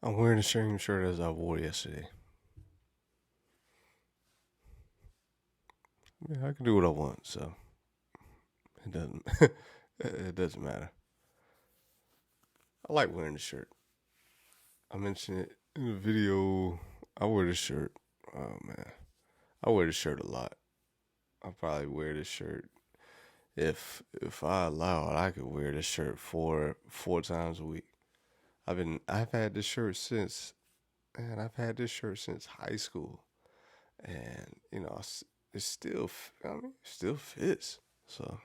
I'm wearing the same shirt as I wore yesterday. Yeah, I can do what I want, so it doesn't it doesn't matter. I like wearing the shirt. I mentioned it in the video. I wear the shirt. Oh man, I wear the shirt a lot. I probably wear this shirt if I allow it. I could wear this shirt four times a week. I've had this shirt since I've had this shirt since high school, and it still it still fits. So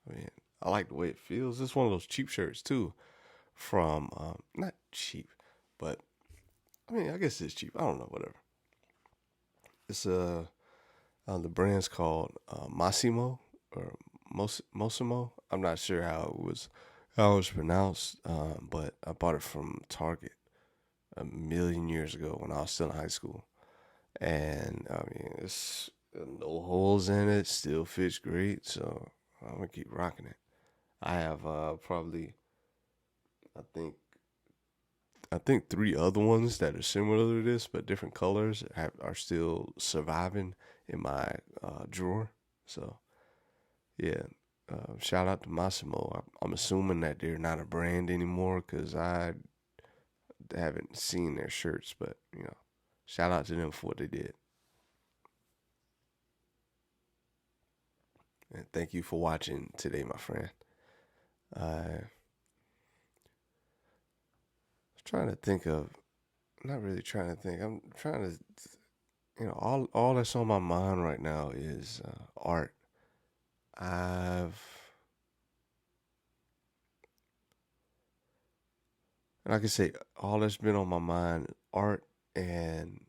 I mean, I like the way it feels. It's one of those cheap shirts too, from not cheap, but I mean I guess it's cheap. I don't know, whatever. It's the brand's called Massimo or Mosimo. I'm not sure how it was pronounced, but I bought it from Target a million years ago when I was still in high school, and I mean it's no holes in it, still fits great, so I'm gonna keep rocking it. I have probably I think I think three other ones that are similar to this but different colors are still surviving in my drawer. So yeah, shout out to Massimo. I'm assuming that they're not a brand anymore because I haven't seen their shirts, but shout out to them for what they did. And thank you for watching today, my friend. I was trying to think of, not really trying to think. I'm trying to, all that's on my mind right now is art. I've, and I can say all that's been on my mind, art and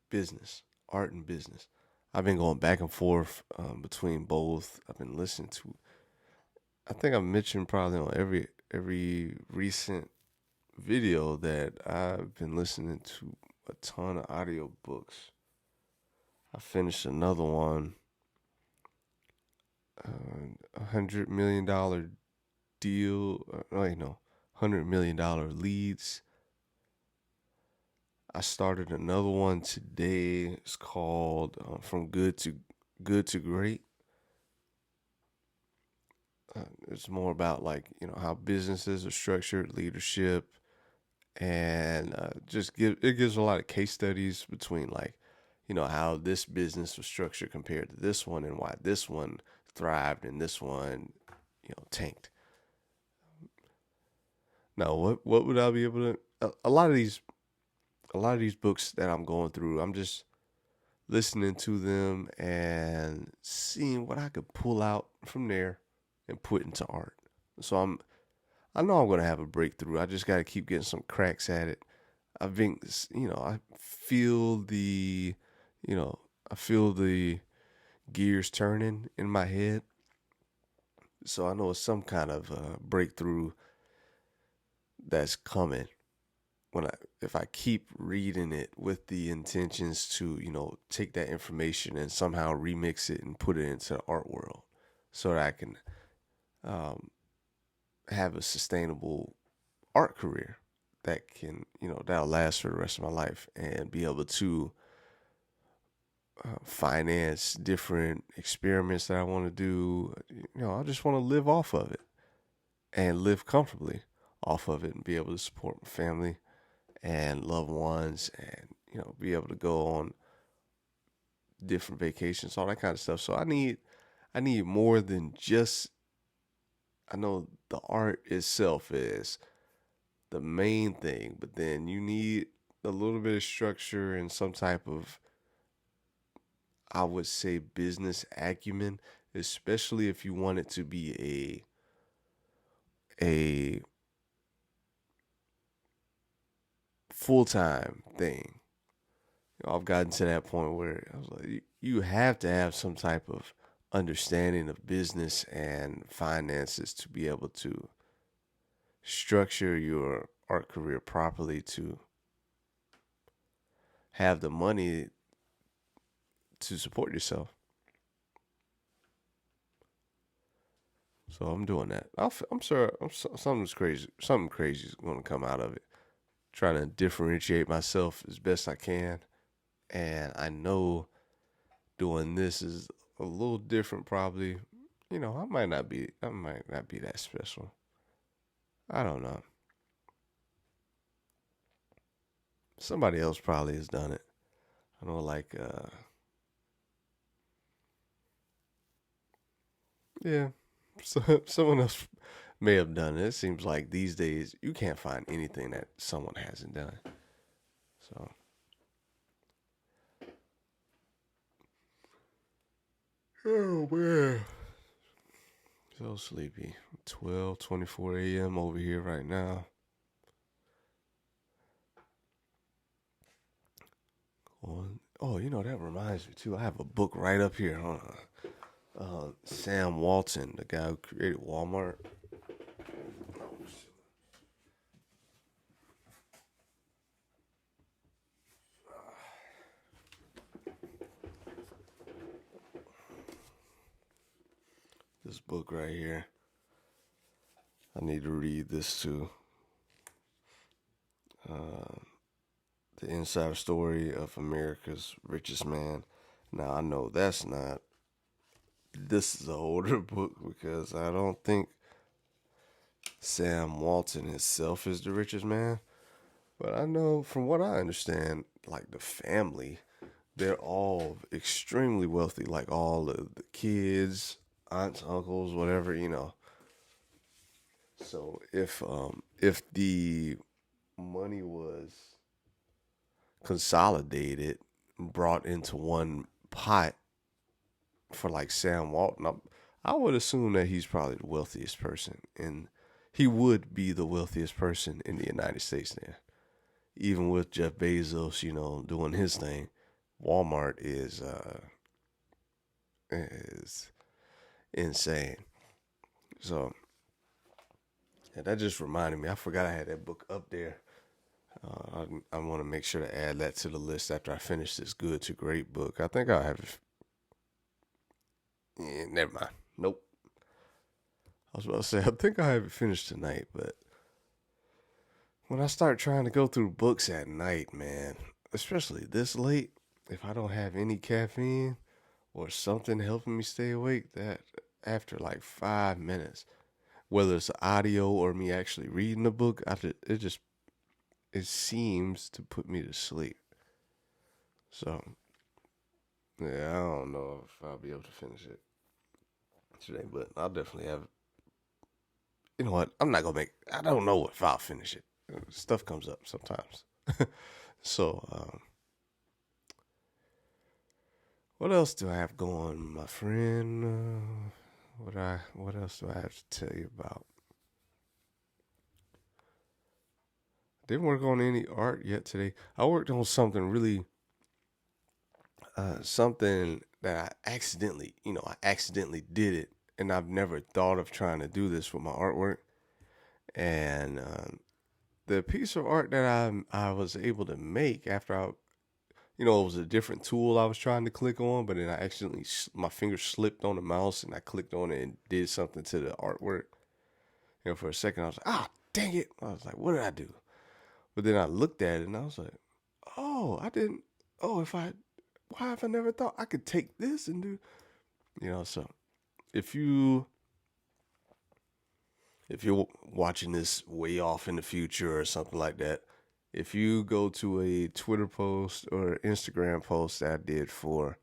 business, art and business. I've been going back and forth between both. I've been listening to. I think I mentioned probably on every recent video that I've been listening to a ton of audio books. I finished another one, $100 million deal. No, $100 million leads. I started another one today. It's called From Good to Great. It's more about how businesses are structured, leadership, and it gives a lot of case studies between how this business was structured compared to this one and why this one thrived and this one tanked. Now, what would I be able to? A lot of these books that I'm going through, I'm just listening to them and seeing what I could pull out from there and put into art. So I know I'm gonna have a breakthrough. I just got to keep getting some cracks at it. I've been, I feel I feel the gears turning in my head. So I know it's some kind of breakthrough that's coming when if I keep reading it with the intentions to take that information and somehow remix it and put it into the art world, so that I can um, have a sustainable art career that can that'll last for the rest of my life and be able to finance different experiments that I want to do. I just want to live off of it and live comfortably off of it and be able to support my family and loved ones and be able to go on different vacations, all that kind of stuff. So I need more than just, I know the art itself is the main thing, but then you need a little bit of structure and some type of, I would say, business acumen, especially if you want it to be a full time thing. I've gotten to that point where I was like, you have to have some type of understanding of business and finances to be able to structure your art career properly, to have the money to support yourself. So I'm doing that. I'm sure something crazy is going to come out of it. trying to differentiate myself as best I can. And I know doing this is a little different probably. I might not be that special. I don't know. Somebody else probably has done it. I know, like, yeah, so someone else may have done it. It seems like these days you can't find anything that someone hasn't done. So, oh man, so sleepy. 12:24 a.m. over here right now. Oh, that reminds me too. I have a book right up here. Hold on. Sam Walton, the guy who created Walmart. This book right here. I need to read this too. The Inside Story of America's Richest Man. Now, I know that's not. This is an older book because I don't think Sam Walton himself is the richest man. But I know from what I understand, like the family, they're all extremely wealthy. Like all of the kids, aunts, uncles, whatever. So if the money was consolidated, brought into one pot for like Sam Walton, I would assume that he's probably the wealthiest person, and he would be the wealthiest person in the United States then. Even with Jeff Bezos, doing his thing, Walmart is insane. So, and that just reminded me. I forgot I had that book up there. I want to make sure to add that to the list after I finish this Good to Great book. I think I'll have it. Yeah, never mind. Nope. I was about to say, I think I have it finished tonight, but when I start trying to go through books at night, man, especially this late, if I don't have any caffeine or something helping me stay awake, that after like 5 minutes, whether it's audio or me actually reading the book, it seems to put me to sleep. So, yeah, I don't know if I'll be able to finish it today, but I'll definitely have. You know what? I don't know if I'll finish it. Stuff comes up sometimes. So, what else do I have going, my friend? What else do I have to tell you about? Didn't work on any art yet today. I worked on something really, something that I accidentally did it, and I've never thought of trying to do this with my artwork. And the piece of art that I was able to make after it was a different tool I was trying to click on, but then I accidentally, my finger slipped on the mouse and I clicked on it and did something to the artwork. For a second I was like, dang it. I was like, what did I do? But then I looked at it and I was like, oh, I didn't, oh, why have I never thought I could take this and do, so if you're watching this way off in the future or something like that, if you go to a Twitter post or Instagram post that I did for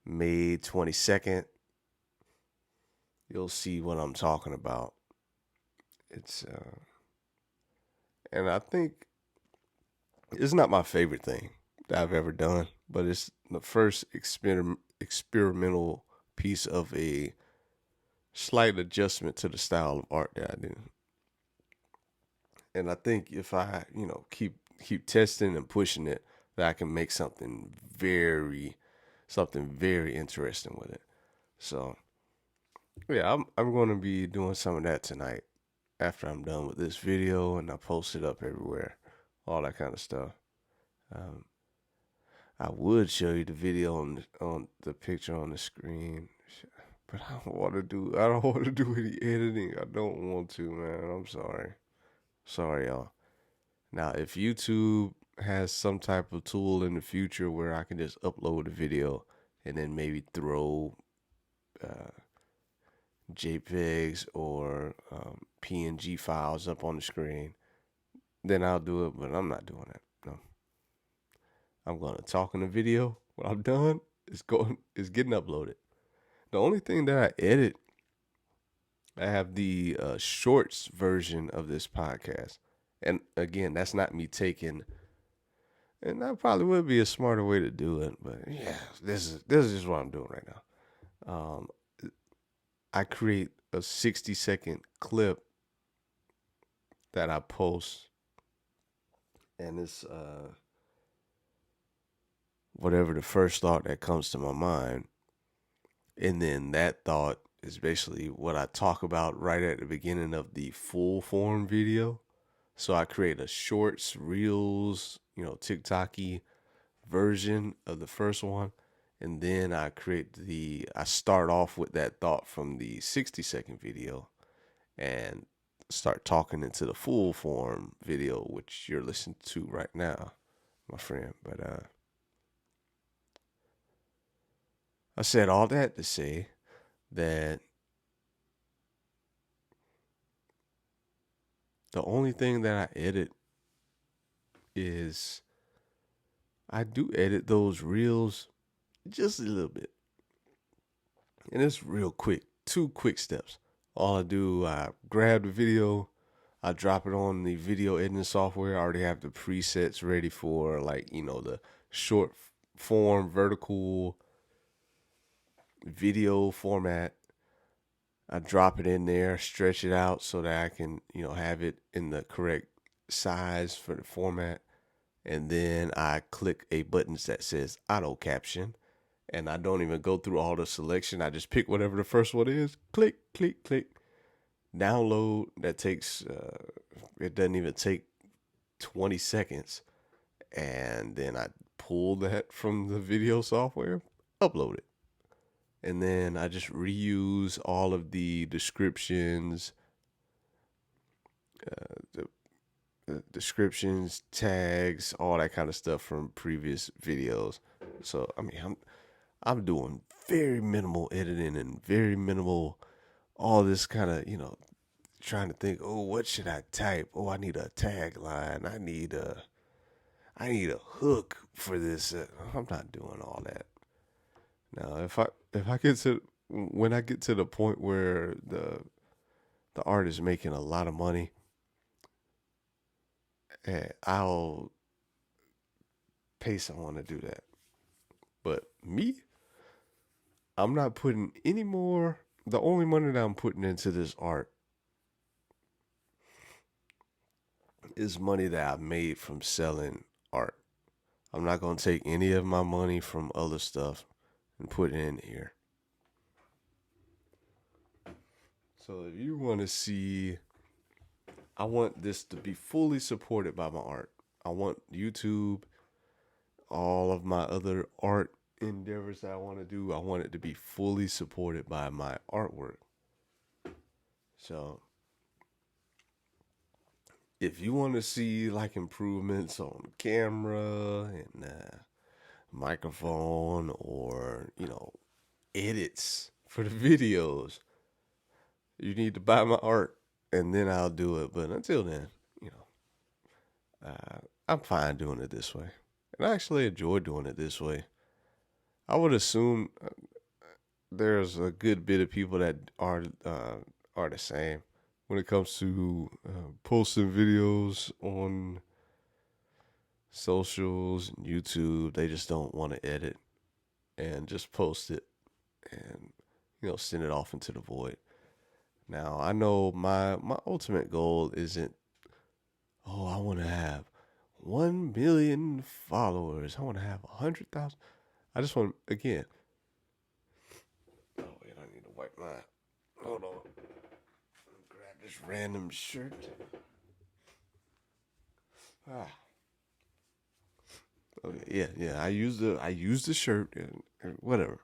May 22nd, you'll see what I'm talking about. It's and I think it's not my favorite thing that I've ever done, but it's the first experimental piece of a slight adjustment to the style of art that I do. And I think if I, keep testing and pushing it, that I can make something very interesting with it. So, yeah, I'm going to be doing some of that tonight after I'm done with this video, and I post it up everywhere, all that kind of stuff. I would show you the video on the picture on the screen, but I don't want to do any editing. I don't want to, man. I'm sorry. Sorry, y'all. Now, if YouTube has some type of tool in the future where I can just upload a video and then maybe throw uh, JPEGs or PNG files up on the screen, then I'll do it. But I'm not doing that. No, I'm gonna talk in the video. When I'm done, it's getting uploaded. The only thing that I edit, I have the shorts version of this podcast, and again, that's not me taking. And that probably would be a smarter way to do it, but yeah, this is just what I'm doing right now. I create a 60-second clip that I post, and it's whatever the first thought that comes to my mind, and then that thought is basically what I talk about right at the beginning of the full form video. So I create a shorts, reels, TikTok-y version of the first one. And then I start off with that thought from the 60-second video and start talking into the full form video, which you're listening to right now, my friend. But I said all that to say that the only thing that I edit is I do edit those reels just a little bit. And it's real quick. 2 quick steps. All I do, I grab the video, I drop it on the video editing software. I already have the presets ready for the short form vertical video format. I drop it in there, stretch it out so that I can, have it in the correct size for the format. And then I click a button that says auto caption. And I don't even go through all the selection. I just pick whatever the first one is. Click, click, click. Download. That takes, it doesn't even take 20 seconds. And then I pull that from the video software, upload it. And then I just reuse all of the descriptions, tags, all that kind of stuff from previous videos. So I mean, I'm doing very minimal editing and very minimal all this kind of trying to think. Oh, what should I type? Oh, I need a tagline. I need a hook for this. I'm not doing all that. Now, if I get to when I get to the point where the art is making a lot of money, I'll pay someone to do that. But me, I'm not putting any more. The only money that I'm putting into this art is money that I made from selling art. I'm not going to take any of my money from other stuff and put it in here. So if you want to see, I want this to be fully supported by my art. I want YouTube, all of my other art endeavors that I want to do, I want it to be fully supported by my artwork. So if you want to see improvements on camera and microphone or edits for the videos, you need to buy my art and then I'll do it. But until then, I'm fine doing it this way, and I actually enjoy doing it this way. I would assume there's a good bit of people that are the same when it comes to posting videos on socials and YouTube. They just don't want to edit and just post it and send it off into the void. Now I know my ultimate goal isn't, oh, I want to have 1 million followers. I want to have 100,000. I just want, again. Oh wait, I need to wipe my. Hold on. Grab this random shirt. Okay, yeah. I use the shirt and whatever.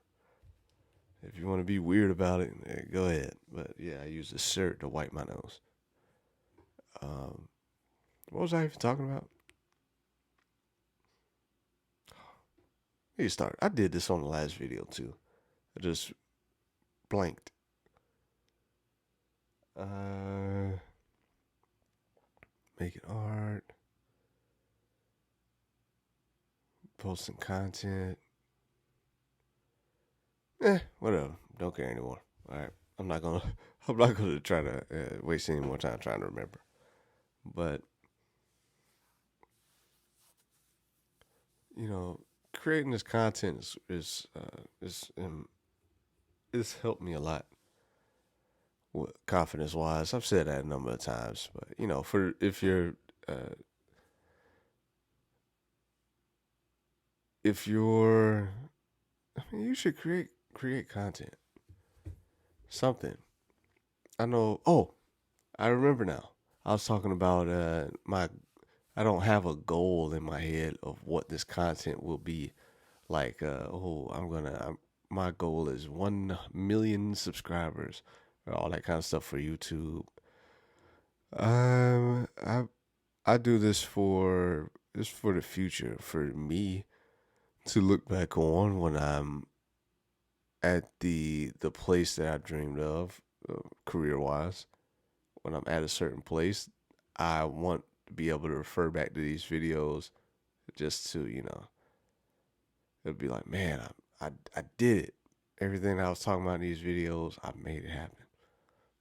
If you want to be weird about it, go ahead. But yeah, I use the shirt to wipe my nose. What was I even talking about? You start. I did this on the last video too. I just blanked. Making art, posting content. Whatever. Don't care anymore. All right. I'm not gonna. I'm not gonna try to waste any more time trying to remember. But creating this content is helped me a lot. Confidence wise, I've said that a number of times, but for if you're you should create content. Something. I know. Oh, I remember now. I was talking about I don't have a goal in my head of what this content will be. Like, my goal is 1 million subscribers, or all that kind of stuff for YouTube. I do this for the future, for me to look back on when I'm at the place that I dreamed of, career wise. When I'm at a certain place, I want to be able to refer back to these videos, just to it'd be like, man, I did it. Everything I was talking about in these videos, I made it happen.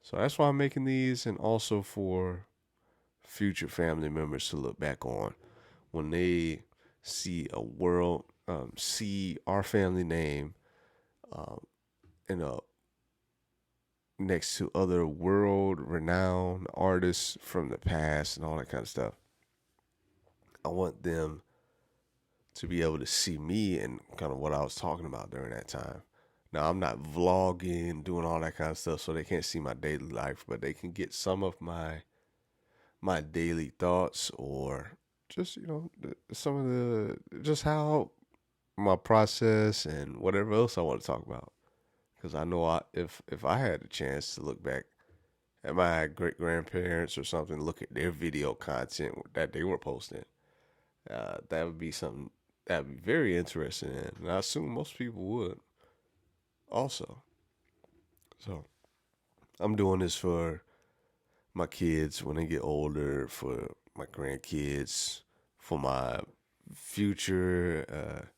So that's why I'm making these, and also for future family members to look back on when they see see our family name in a next to other world renowned artists from the past and all that kind of stuff. I want them to be able to see me and kind of what I was talking about during that time. Now, I'm not vlogging, doing all that kind of stuff, so they can't see my daily life, but they can get some of my daily thoughts, or just some of just how my process and whatever else I want to talk about. Because I know if I had a chance to look back at my great grandparents or something, look at their video content that they were posting, that would be something that would be very interesting, and I assume most people would also. So I'm doing this for my kids when they get older, for my grandkids, for my future,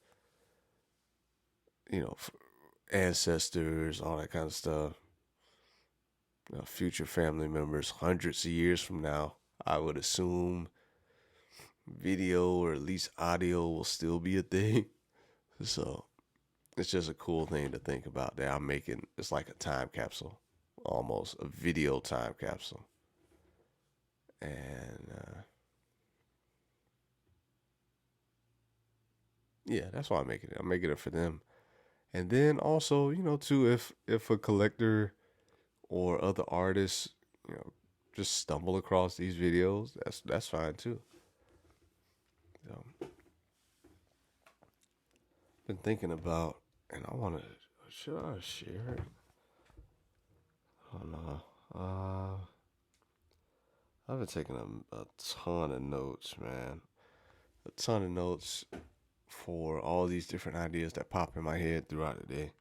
ancestors, all that kind of stuff. Future family members, hundreds of years from now, I would assume video or at least audio will still be a thing. So it's just a cool thing to think about that I'm making. It's like a time capsule, almost a video time capsule. And yeah, that's why I'm making it. I'm making it for them. And then also, too, if a collector or other artists, just stumble across these videos, that's fine too. So, been thinking about, and I want to. Should I share it? I don't know. I've been taking a ton of notes, man. A ton of notes for all these different ideas that pop in my head throughout the day.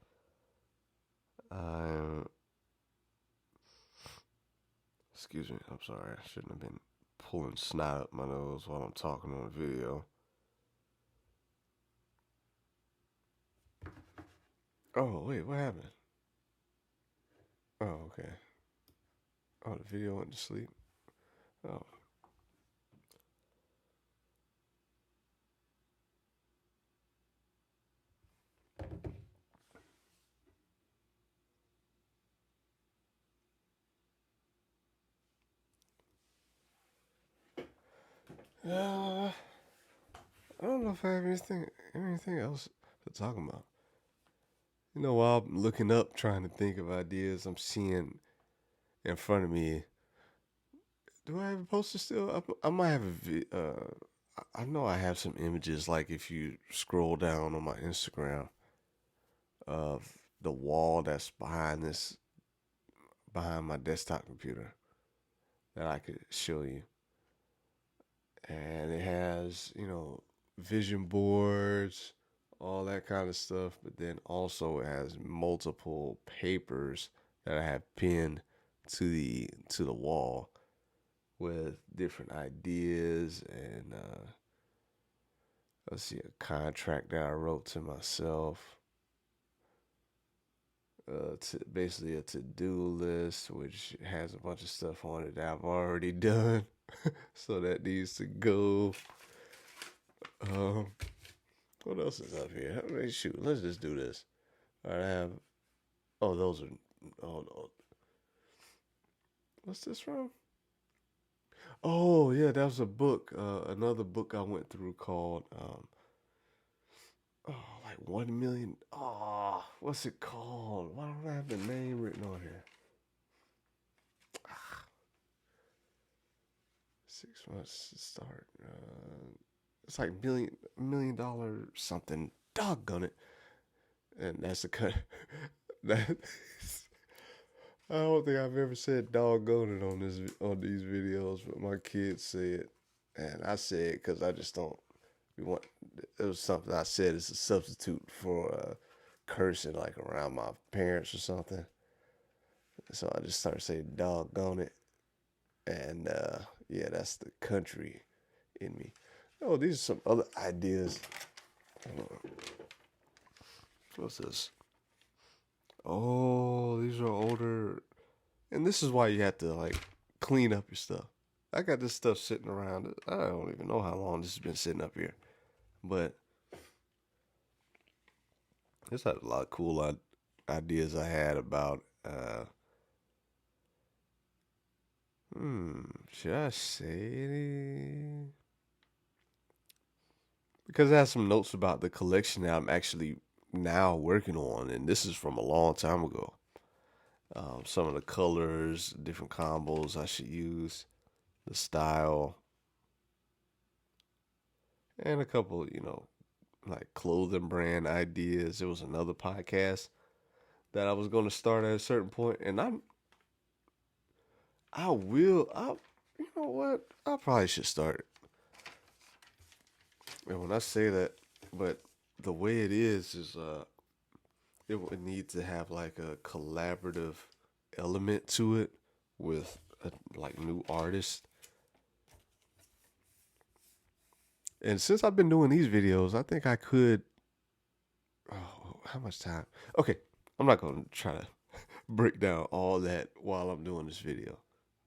Excuse me, I'm sorry. I shouldn't have been pulling snot up my nose while I'm talking on the video. Oh, wait, what happened? Oh, okay. Oh, the video went to sleep. Oh. I don't know if I have anything else to talk about. While I'm looking up, trying to think of ideas, I'm seeing in front of me. Do I have a poster still? I might have I know I have some images. Like if you scroll down on my Instagram, of the wall that's behind my desktop computer, that I could show you. has, vision boards, all that kind of stuff. But then also it has multiple papers that I have pinned to the wall with different ideas and let's see, a contract that I wrote to myself. Basically a to-do list, which has a bunch of stuff on it that I've already done, so that needs to go. Um, what else is up here? Shoot, let's just do this. All right, I have. Oh, those are. Oh no, what's this from? Oh yeah, that was a book. Another book I went through called like 1 million. Oh, what's it called? Why don't I have the name written on here? 6 months to start. It's like $1 million something. Doggone it. And that's a cut. That I don't think I've ever said doggone it on these videos, but my kids say it, and I say it because I just don't. We want. It was something I said as a substitute for cursing, like around my parents or something. So I just started saying doggone it, and yeah, that's the country in me. Oh, these are some other ideas. What's this? Oh, these are older. And this is why you have to like clean up your stuff. I got this stuff sitting around. I don't even know how long this has been sitting up here. But there's a lot of cool ideas I had about should I say it? Because I have some notes about the collection that I'm actually now working on, and this is from a long time ago. Some of the colors, different combos I should use, the style, and a couple, like clothing brand ideas. There was another podcast that I was going to start at a certain point, and you know what? I probably should start it. And when I say that, but the way it is it would need to have like a collaborative element to it with like new artists. And since I've been doing these videos, I think I could. Oh, how much time? Okay, I'm not going to try to break down all that while I'm doing this video.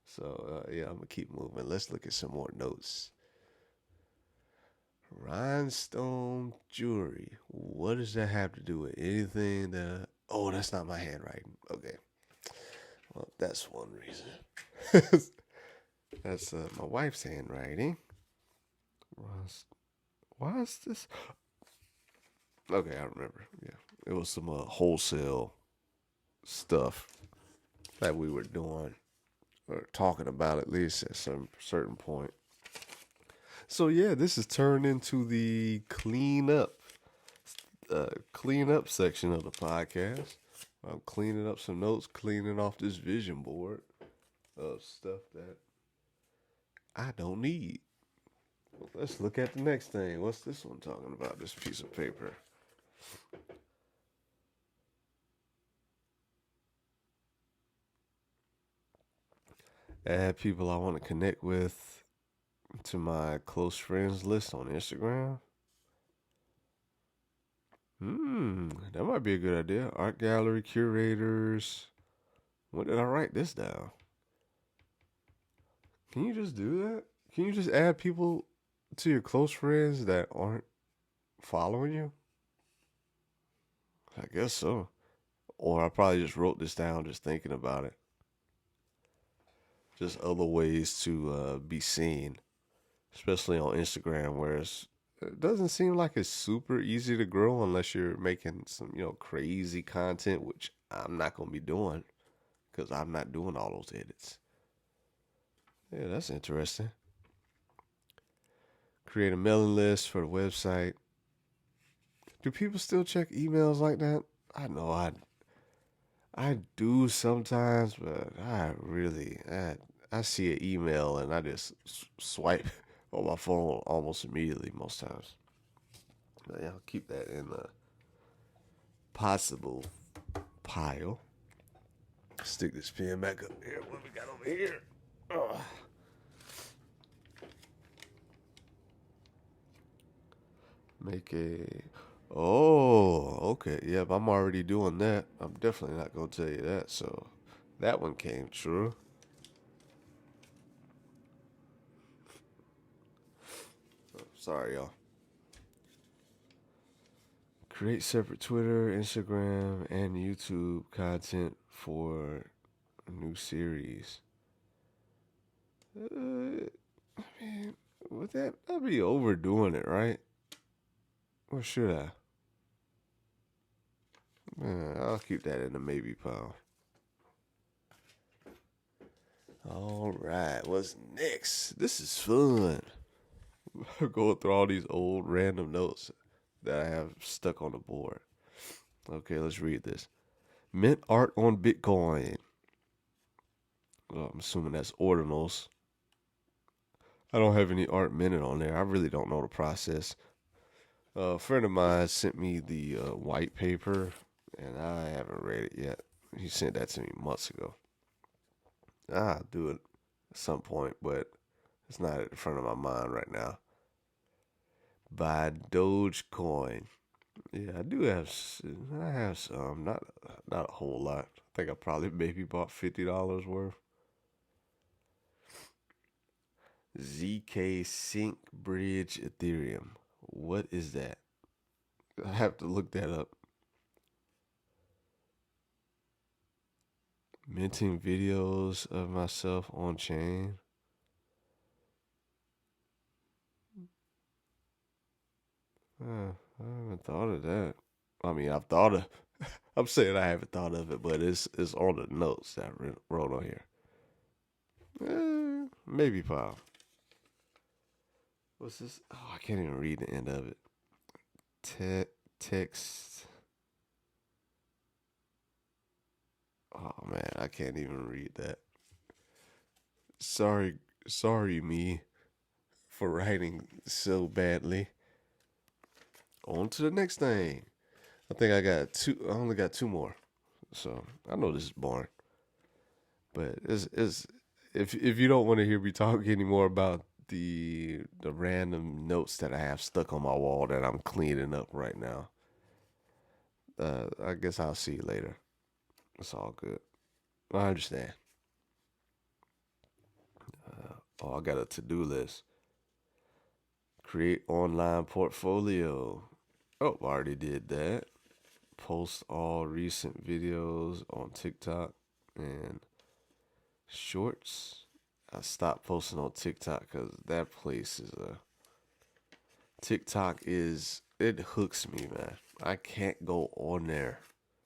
So, yeah, I'm going to keep moving. Let's look at some more notes. Rhinestone jewelry. What does that have to do with anything that... Oh, that's not my handwriting. Okay. Well, that's one reason. That's my wife's handwriting. Why is this? Okay, I remember. Yeah, it was some wholesale stuff that we were doing or talking about, at least at some certain point. So yeah, this is turned into the clean up section of the podcast. I'm cleaning up some notes, cleaning off this vision board of stuff that I don't need. Well, let's look at the next thing. What's this one talking about? This piece of paper. Add people I want to connect with to my close friends list on Instagram. That might be a good idea. Art gallery curators. When did I write this down? Can you just do that? Can you just add people to your close friends that aren't following you? I guess so. Or I probably just wrote this down just thinking about it. Just other ways to be seen, especially on Instagram, where it doesn't seem like it's super easy to grow unless you're making some, crazy content, which I'm not going to be doing because I'm not doing all those edits. Yeah, that's interesting. Create a mailing list for the website. Do people still check emails like that? I know I do sometimes, but I see an email and I just swipe on my phone almost immediately most times. But yeah, I'll keep that in the possible pile. Stick this pen back up here. What we got over here? Oh. Make a... Oh, okay. Yep, I'm already doing that. I'm definitely not going to tell you that. So that one came true. Oh, sorry, y'all. Create separate Twitter, Instagram, and YouTube content for a new series. I mean, would that'd be overdoing it, right? Or should I? I'll keep that in the maybe pile. All right, what's next? This is fun. Going through all these old random notes that I have stuck on the board. Okay, let's read this. Mint art on Bitcoin. Well, I'm assuming that's ordinals. I don't have any art minted on there. I really don't know the process. A friend of mine sent me the white paper, and I haven't read it yet. He sent that to me months ago. I'll do it at some point, but it's not at the front of my mind right now. Buy Dogecoin. Yeah, I do have. I have some, not a whole lot. I think I probably maybe bought $50 worth. ZK Sync Bridge Ethereum. What is that? I have to look that up. Minting videos of myself on chain. I haven't thought of that. I mean, I've thought of. I'm saying I haven't thought of it, but it's on the notes that I wrote on here. Maybe pile. What's this? Oh, I can't even read the end of it. Text. Oh man, I can't even read that. Sorry, me for writing so badly. On to the next thing. I think I got two. I only got two more, so I know this is boring. But it's if you don't want to hear me talk anymore about the random notes that I have stuck on my wall that I'm cleaning up right now, I guess I'll see you later. It's all good. I understand. I got a to-do list. Create online portfolio. Oh, already did that. Post all recent videos on TikTok and Shorts. I stopped posting on TikTok because that place is TikTok it hooks me, man. I can't go on there.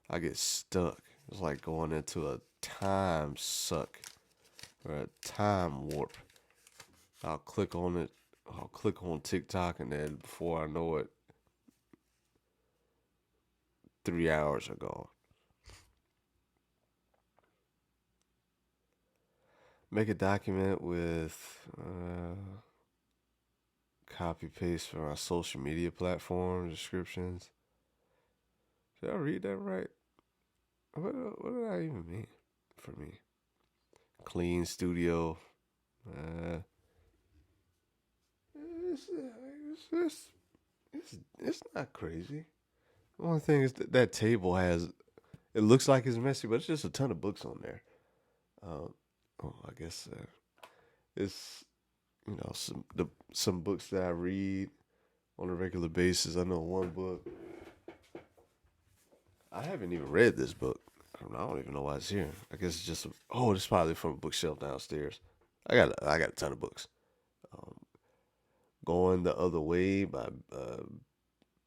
I get stuck. It's like going into a time suck or a time warp. I'll click on it. I'll click on TikTok, and then before I know it, 3 hours are gone. Make a document with copy paste for our social media platform descriptions. Did I read that right? What did I even mean for me? Clean studio. It's not crazy. The only thing is that table has. It looks like it's messy, but it's just a ton of books on there. I guess it's some books that I read on a regular basis. I know one book. I haven't even read this book. I don't even know why it's here. I guess it's just it's probably from a bookshelf downstairs. I got a ton of books. Going the Other Way by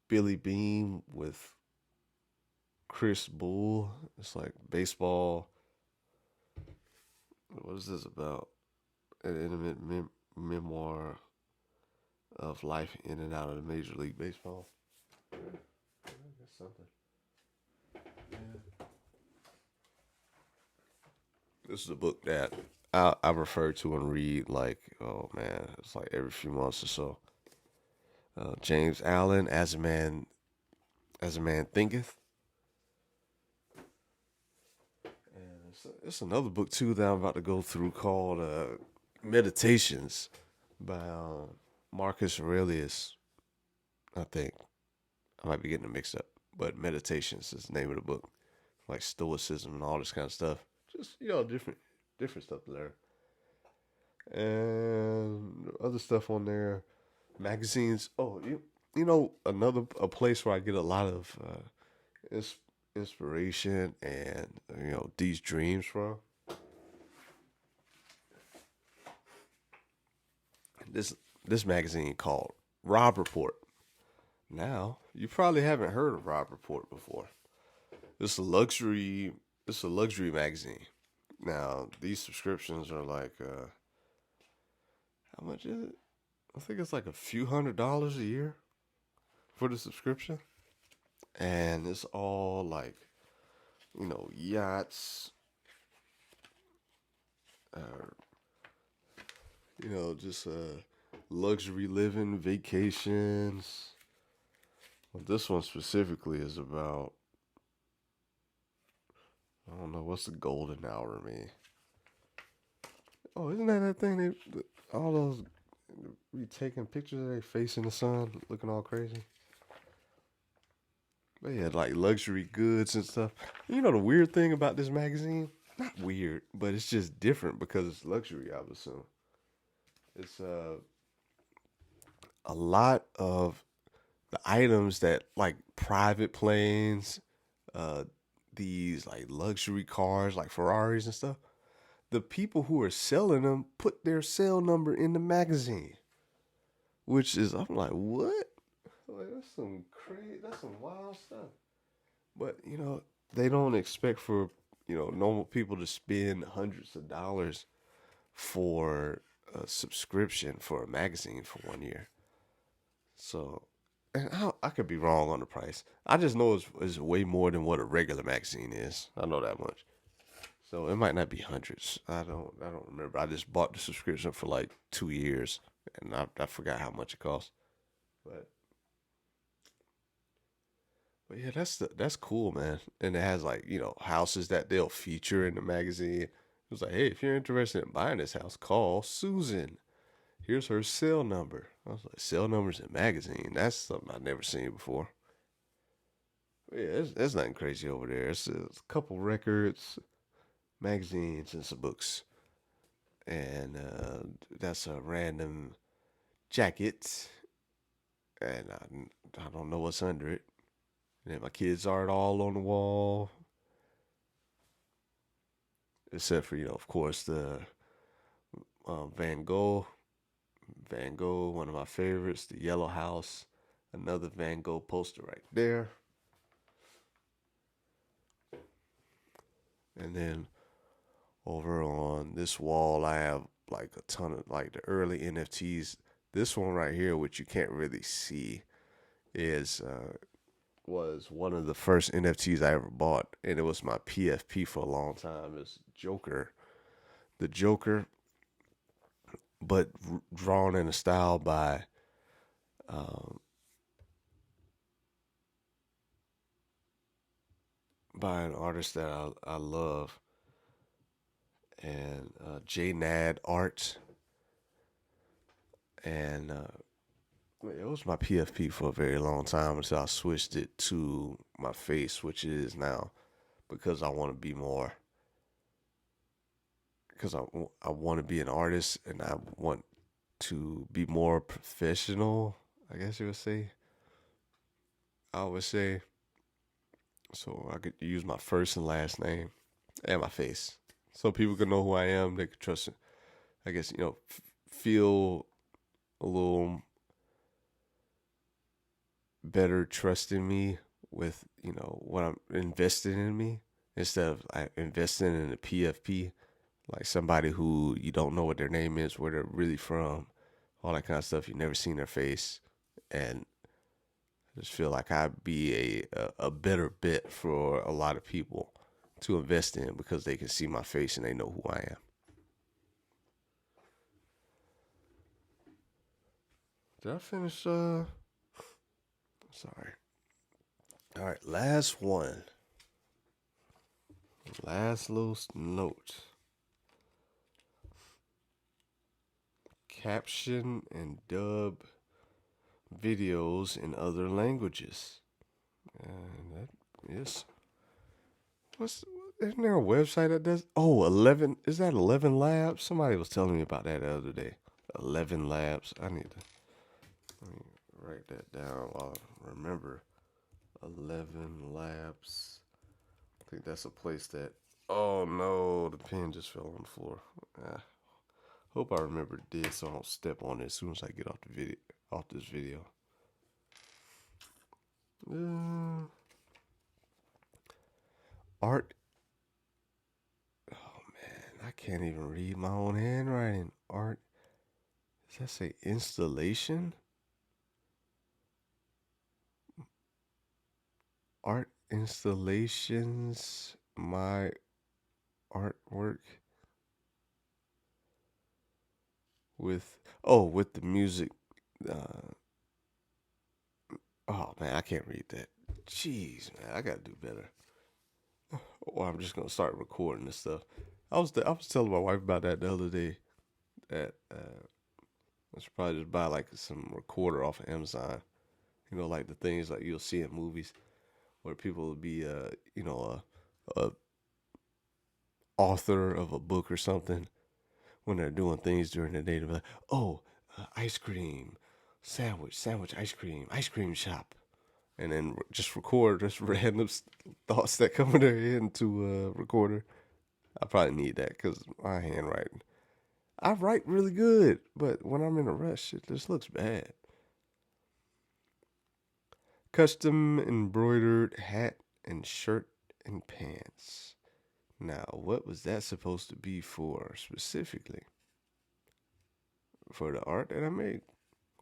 Billy Bean with Chris Bull. It's like baseball. What is this about? An intimate memoir of life in and out of the Major League Baseball. That's something. Yeah. This is a book that I refer to and read like, oh man, it's like every few months or so. James Allen, as a man thinketh. And it's another book too that I'm about to go through called Meditations by Marcus Aurelius. I think I might be getting it mixed up, but Meditations is the name of the book, like Stoicism and all this kind of stuff. Just different stuff there, and other stuff on there, magazines. Oh, another a place where I get a lot of inspiration and these dreams from. This this magazine called Rob Report. Now, you probably haven't heard of Rob Report before. It's a luxury. It's a luxury magazine. Now, these subscriptions are like, how much is it? I think it's like a few $100s a year for the subscription, and it's all like, yachts, uh, just luxury living, vacations. Well, this one specifically is about, I don't know, what's the golden hour mean? Oh, isn't that thing all those be taking pictures of their face in the sun, looking all crazy? They had like luxury goods and stuff. You know the weird thing about this magazine? Not weird, but it's just different because it's luxury, I would assume. It's a lot of the items that like private planes, uh these like luxury cars like Ferraris and stuff. The people who are selling them put their sale number in the magazine, which is, I'm like, what? Like, that's some crazy, that's some wild stuff. But they don't expect for normal people to spend hundreds of dollars for a subscription for a magazine for 1 year. So, and I could be wrong on the price. I just know it's way more than what a regular magazine is. I know that much. So it might not be hundreds. I don't remember. I just bought the subscription for like 2 years, and I forgot how much it cost. But but yeah, that's cool, man. And it has like houses that they'll feature in the magazine. It was like, hey, if you're interested in buying this house, call Susan. Here's her cell number. I was like, cell numbers in magazine. That's something I've never seen before. But yeah, there's nothing crazy over there. It's a couple records, magazines, and some books. And that's a random jacket, and I don't know what's under it. And then my kids' art all on the wall, except for of course, the Van Gogh. Van Gogh, one of my favorites. The Yellow House, another Van Gogh poster right there. And then over on this wall, I have like a ton of like the early NFTs. This one right here, which you can't really see, is was one of the first NFTs I ever bought, and it was my PFP for a long time. It's Joker, the Joker, but drawn in a style um, by an artist that I love, and JNAD Art, and it was my PFP for a very long time until I switched it to my face, which it is now, because I want to be more, because I want to be an artist and I want to be more professional, I guess you would say. I would say, so I could use my first and last name and my face. So people can know who I am. They can trust it. I guess, feel a little better trusting me with, what I'm investing in me instead of investing in a PFP, like somebody who you don't know what their name is, where they're really from, all that kind of stuff. You've never seen their face. And I just feel like I'd be a better bet for a lot of people to invest in because they can see my face and they know who I am. Did I finish? Sorry. All right, last one. Last little note. Caption and dub videos in other languages. And that is. Isn't there a website that does? Oh, 11. Is that 11 Labs? Somebody was telling me about that the other day. 11 Labs. Let me write that down while I remember. 11 Labs. I think that's a place that. Oh no, the pen just fell on the floor. Hope I remember this so I don't step on it as soon as I get off this video. Art. Oh man, I can't even read my own handwriting. Art. Does that say installation? Art installations. My artwork. With the music. Oh man, I can't read that. Jeez, man, I gotta do better. Or I'm just gonna start recording this stuff. I was telling my wife about that the other day. That I should probably just buy like some recorder off of Amazon. You know, like the things like you'll see in movies where people will be a author of a book or something when they're doing things during the day. They'll be like, oh, ice cream, sandwich, ice cream shop. And then just record just random thoughts that come in their head into a recorder. I probably need that because my handwriting. I write really good, but when I'm in a rush, it just looks bad. Custom embroidered hat and shirt and pants. Now, what was that supposed to be for specifically? For the art that I made?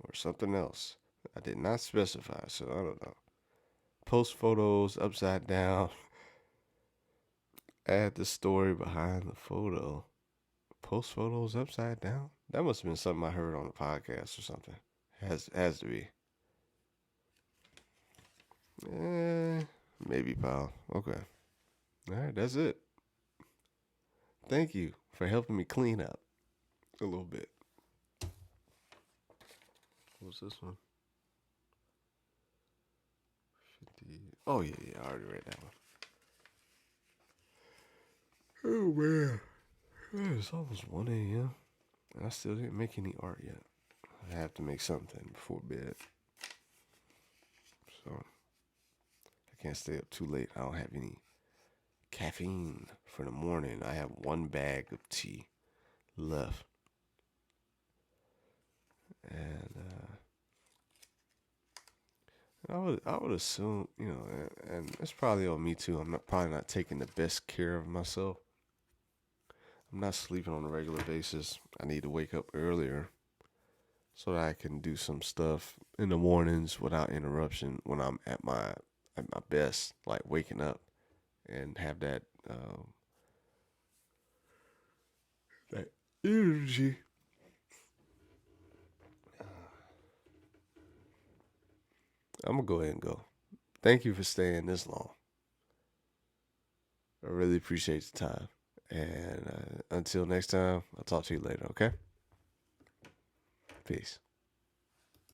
Or something else? I did not specify, so I don't know. Post photos upside down. Add the story behind the photo. Post photos upside down? That must have been something I heard on the podcast or something. Has to be. Maybe, pal. Okay. All right, that's it. Thank you for helping me clean up a little bit. What's this one? 50. Oh, yeah, I already read that one. Oh, man. It's almost 1 a.m. and I still didn't make any art yet. I have to make something before bed. So, I can't stay up too late. I don't have any caffeine for the morning. I have 1 bag of tea left. And I would assume, and it's probably on me too. I'm probably not taking the best care of myself. I'm not sleeping on a regular basis. I need to wake up earlier so that I can do some stuff in the mornings without interruption when I'm at my best, like waking up and have that that energy. I'm gonna go ahead and go. Thank you for staying this long. I really appreciate the time. And until next time, I'll talk to you later, okay? Peace.